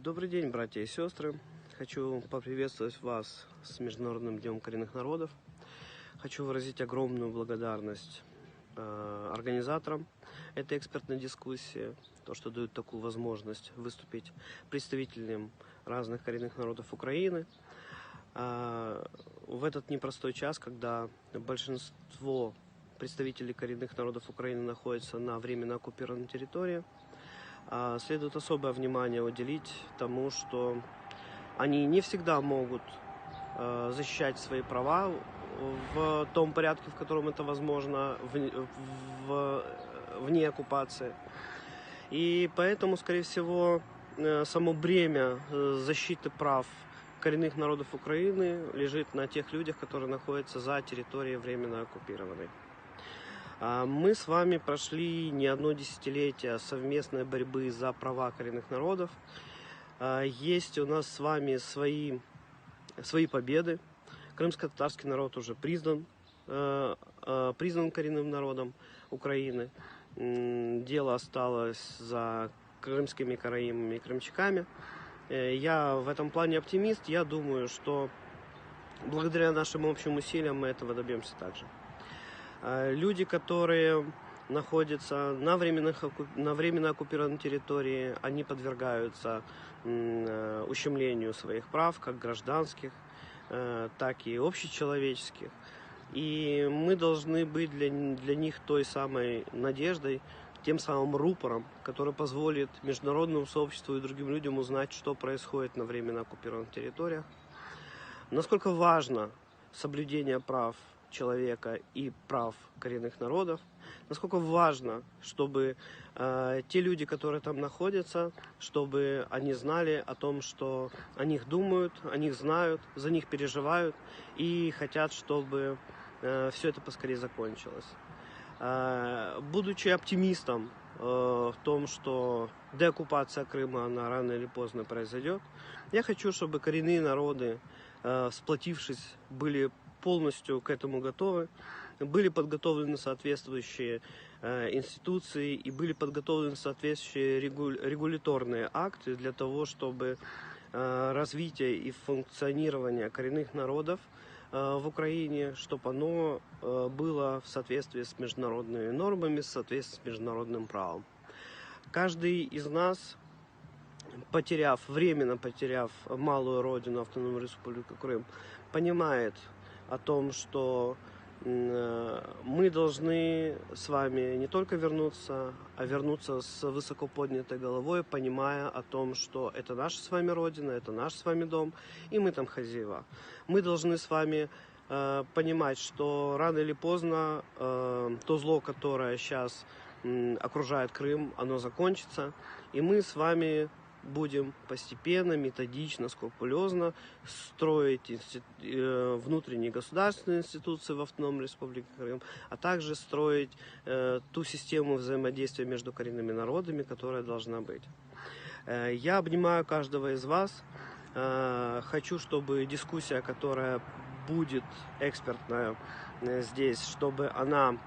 Добрый день, братья и сестры! Хочу поприветствовать вас с Международным днем коренных народов. Хочу выразить огромную благодарность организаторам этой экспертной дискуссии, то, что дают такую возможность выступить представителям разных коренных народов Украины. В этот непростой час, когда большинство представителей коренных народов Украины находятся на временно оккупированной территории, следует особое внимание уделить тому, что они не всегда могут защищать свои права в том порядке, в котором это возможно вне оккупации. И поэтому, скорее всего, само бремя защиты прав коренных народов Украины лежит на тех людях, которые находятся за территорией временно оккупированной. Мы с вами прошли не одно десятилетие совместной борьбы за права коренных народов. Есть у нас с вами свои победы. Крымско-татарский народ уже признан коренным народом Украины. Дело осталось за крымскими караимами и крымчаками. Я в этом плане оптимист. Я думаю, что благодаря нашим общим усилиям мы этого добьемся также. Люди, которые находятся на временно оккупированной территории, они подвергаются ущемлению своих прав, как гражданских, так и общечеловеческих. И мы должны быть для них той самой надеждой, тем самым рупором, который позволит международному сообществу и другим людям узнать, что происходит на временно оккупированных территориях. Насколько важно соблюдение прав человека и прав коренных народов, насколько важно, чтобы те люди, которые там находятся, чтобы они знали о том, что о них думают, о них знают, за них переживают и хотят, чтобы все это поскорее закончилось. Будучи оптимистом в том, что деоккупация Крыма, она рано или поздно произойдет, я хочу, чтобы коренные народы, сплотившись, были полностью к этому готовы, были подготовлены соответствующие институции и были подготовлены соответствующие регуляторные акты для того, чтобы развитие и функционирование коренных народов в Украине, чтобы оно было в соответствии с международными нормами, в соответствии с международным правом. Каждый из нас, временно потеряв малую родину, Автономную Республику Крым, понимает о том, что мы должны с вами не только вернуться, а вернуться с высоко поднятой головой, понимая о том, что это наша с вами родина, это наш с вами дом, и мы там хозяева. Мы должны с вами понимать, что рано или поздно то зло, которое сейчас окружает Крым, оно закончится, и мы с вами будем постепенно, методично, скрупулезно строить внутренние государственные институции в Автономной Республике Крым, а также строить ту систему взаимодействия между коренными народами, которая должна быть. Я обнимаю каждого из вас. Хочу, чтобы дискуссия, которая будет экспертная здесь, чтобы она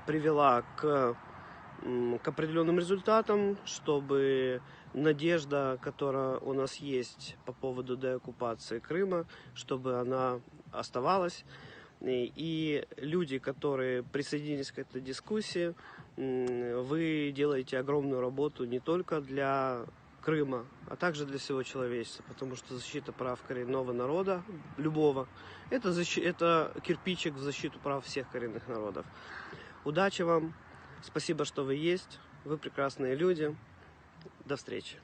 привела к определенным результатам, чтобы надежда, которая у нас есть по поводу деоккупации Крыма, чтобы она оставалась. И люди, которые присоединились к этой дискуссии, вы делаете огромную работу не только для Крыма, а также для всего человечества, потому что защита прав коренного народа, любого, это кирпичик в защиту прав всех коренных народов. Удачи вам! Спасибо, что вы есть. Вы прекрасные люди. До встречи.